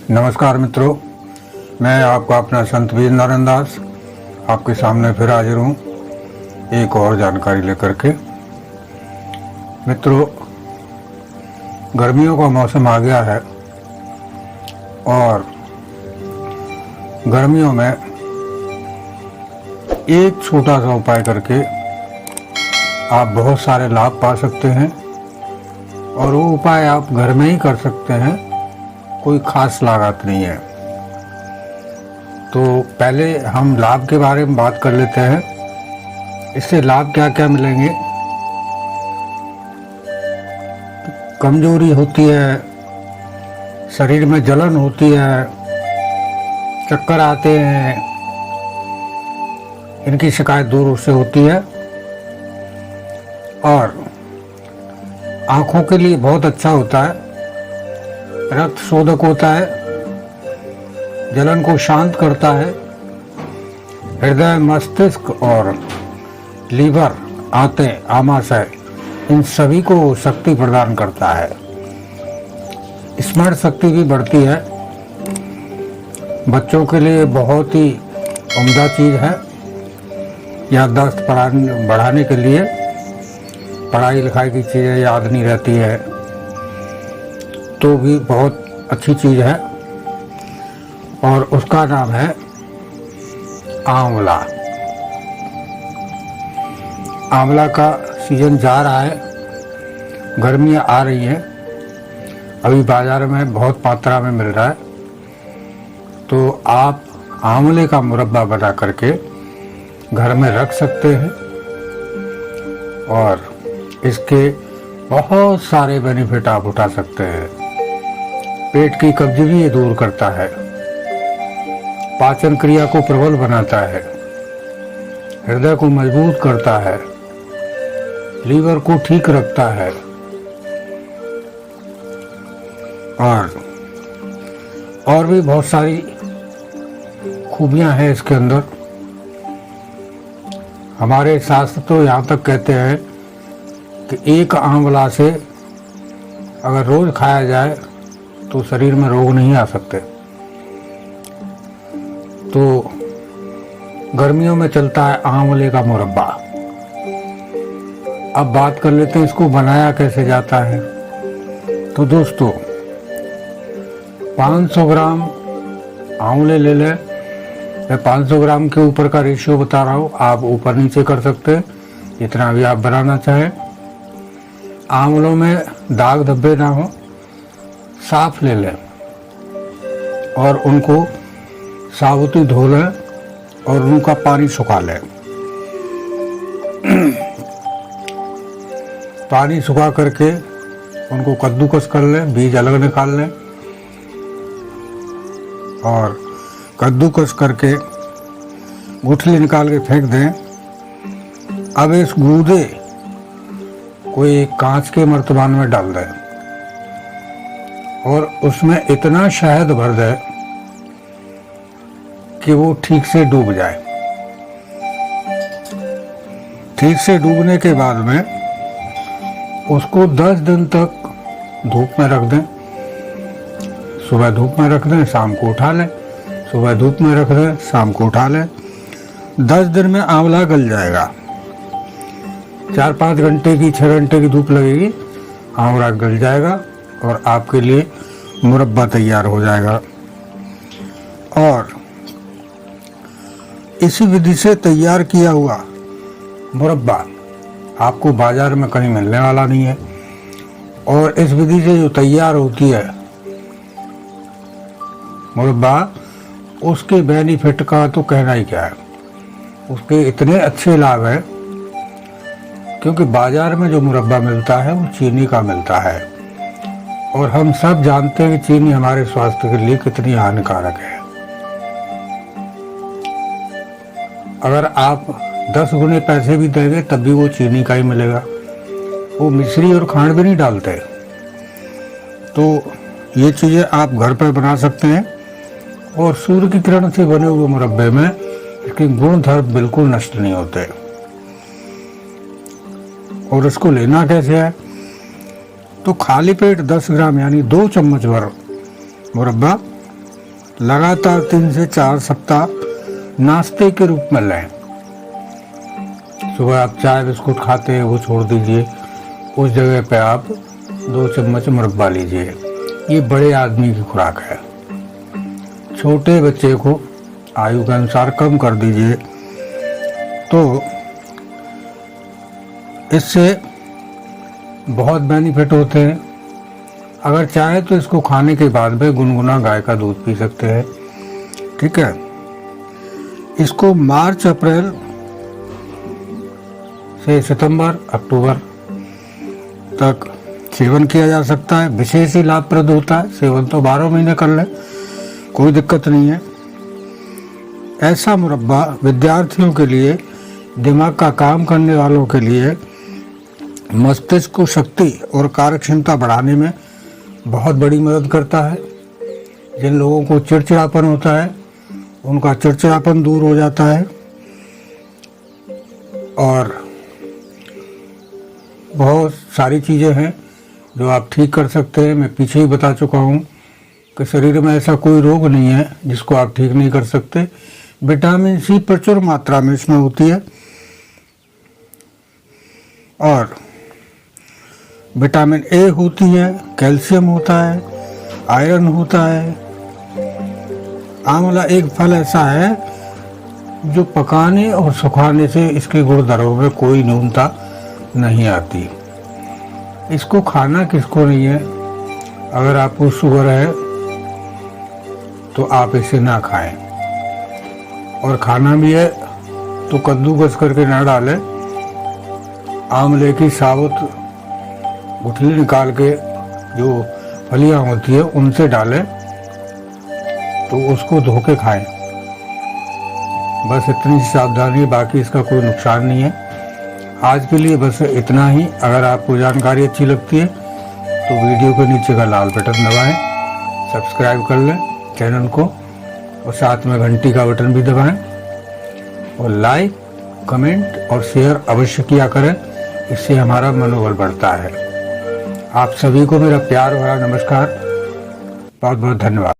नमस्कार मित्रों, मैं आपका अपना संत वीर नारायण दास आपके सामने फिर हाजिर हूँ एक और जानकारी लेकर के। मित्रों, गर्मियों का मौसम आ गया है और गर्मियों में एक छोटा सा उपाय करके आप बहुत सारे लाभ पा सकते हैं और वो उपाय आप घर में ही कर सकते हैं, कोई खास लागत नहीं है। तो पहले हम लाभ के बारे में बात कर लेते हैं। इससे लाभ क्या क्या मिलेंगे। कमजोरी होती है, शरीर में जलन होती है, चक्कर आते हैं, इनकी शिकायत दूर उससे होती है। और आँखों के लिए बहुत अच्छा होता है, रक्त शोधक होता है, जलन को शांत करता है, हृदय, मस्तिष्क और लीवर, आंतें, आमाशय, इन सभी को शक्ति प्रदान करता है। स्मरण शक्ति भी बढ़ती है। बच्चों के लिए बहुत ही उम्दा चीज़ है। याददाश्त बढ़ाने के लिए, पढ़ाई लिखाई की चीज़ें याद नहीं रहती है तो भी बहुत अच्छी चीज़ है, और उसका नाम है आंवला। आंवला का सीजन जा रहा है, गर्मियाँ आ रही हैं, अभी बाजार में बहुत मात्रा में मिल रहा है। तो आप आंवले का मुरब्बा बना करके घर में रख सकते हैं और इसके बहुत सारे बेनिफिट आप उठा सकते हैं। पेट की कब्ज भी ये दूर करता है, पाचन क्रिया को प्रबल बनाता है, हृदय को मजबूत करता है, लीवर को ठीक रखता है और भी बहुत सारी खूबियां हैं इसके अंदर। हमारे शास्त्र तो यहाँ तक कहते हैं कि एक आंवला से अगर रोज खाया जाए तो शरीर में रोग नहीं आ सकते। तो गर्मियों में चलता है आंवले का मुरब्बा। अब बात कर लेते हैं इसको बनाया कैसे जाता है। तो दोस्तों, 500 ग्राम आंवले ले लें। मैं 500 ग्राम के ऊपर का रेशियो बता रहा हूँ, आप ऊपर नीचे कर सकते हैं जितना भी आप बनाना चाहें। आंवलों में दाग धब्बे ना हो, साफ ले लें और उनको साबुती धो लें और उनका पानी सुखा लें। पानी सुखा करके उनको कद्दूकस कर लें, बीज अलग निकाल लें और कद्दूकस करके गुठली निकाल के फेंक दें। अब इस गूदे कोई कांच के मर्तबान में डाल दें और उसमें इतना शहद भर दें कि वो ठीक से डूब जाए। ठीक से डूबने के बाद में उसको 10 दिन तक धूप में रख दें। सुबह धूप में रख दें, शाम को उठा लें, सुबह धूप में रख दें, शाम को उठा लें। 10 दिन में आंवला गल जाएगा। 4-5 घंटे की, 6 घंटे की धूप लगेगी, आंवला गल जाएगा और आपके लिए मुरब्बा तैयार हो जाएगा। और इसी विधि से तैयार किया हुआ मुरब्बा आपको बाजार में कहीं मिलने वाला नहीं है। और इस विधि से जो तैयार होती है मुरब्बा, उसके बेनिफिट का तो कहना ही क्या है। उसके इतने अच्छे लाभ हैं क्योंकि बाजार में जो मुरब्बा मिलता है वो चीनी का मिलता है और हम सब जानते हैं कि चीनी हमारे स्वास्थ्य के लिए कितनी हानिकारक है। अगर आप 10 गुने पैसे भी देंगे तब भी वो चीनी का ही मिलेगा। वो मिश्री और खांड भी नहीं डालते। तो ये चीज़ें आप घर पर बना सकते हैं और सूर्य की किरण से बने हुए मुरब्बे में इसके गुण धर्म बिल्कुल नष्ट नहीं होते। और इसको लेना कैसे है, तो खाली पेट 10 ग्राम यानी 2 चम्मच भर मुरब्बा लगातार 3 से 4 सप्ताह नाश्ते के रूप में लें। सुबह आप चाय बिस्कुट खाते हैं वो छोड़ दीजिए, उस जगह पे आप 2 चम्मच मुरब्बा लीजिए। ये बड़े आदमी की खुराक है। छोटे बच्चे को आयु के अनुसार कम कर दीजिए। तो इससे बहुत बेनिफिट होते हैं। अगर चाहे तो इसको खाने के बाद में गुनगुना गाय का दूध पी सकते हैं। ठीक है, इसको मार्च अप्रैल से सितंबर अक्टूबर तक सेवन किया जा सकता है। विशेष ही लाभप्रद होता है। सेवन तो 12 महीने कर ले, कोई दिक्कत नहीं है। ऐसा मुरब्बा विद्यार्थियों के लिए, दिमाग का काम करने वालों के लिए, मस्तिष्क को शक्ति और कार्यक्षमता बढ़ाने में बहुत बड़ी मदद करता है। जिन लोगों को चिड़चिड़ापन होता है उनका चिड़चिड़ापन दूर हो जाता है। और बहुत सारी चीज़ें हैं जो आप ठीक कर सकते हैं। मैं पीछे ही बता चुका हूँ कि शरीर में ऐसा कोई रोग नहीं है जिसको आप ठीक नहीं कर सकते। विटामिन सी प्रचुर मात्रा में इसमें होती है और विटामिन ए होती है, कैल्शियम होता है, आयरन होता है। आंवला एक फल ऐसा है जो पकाने और सुखाने से इसके गुणधर्मों में कोई न्यूनता नहीं आती। इसको खाना किसको नहीं है? अगर आपको शुगर है तो आप इसे ना खाएं, और खाना भी है तो कद्दूकस करके ना डालें। आंवले की साबुत गुठली निकाल के जो फलियां होती है उनसे डालें तो उसको धो के खाएं। बस इतनी सावधानी, बाकी इसका कोई नुकसान नहीं है। आज के लिए बस इतना ही। अगर आपको जानकारी अच्छी लगती है तो वीडियो के नीचे का लाल बटन दबाएं, सब्सक्राइब कर लें चैनल को, और साथ में घंटी का बटन भी दबाएं, और लाइक, कमेंट और शेयर अवश्य किया करें। इससे हमारा मनोबल बढ़ता है। आप सभी को मेरा प्यार भरा नमस्कार। बहुत बहुत धन्यवाद।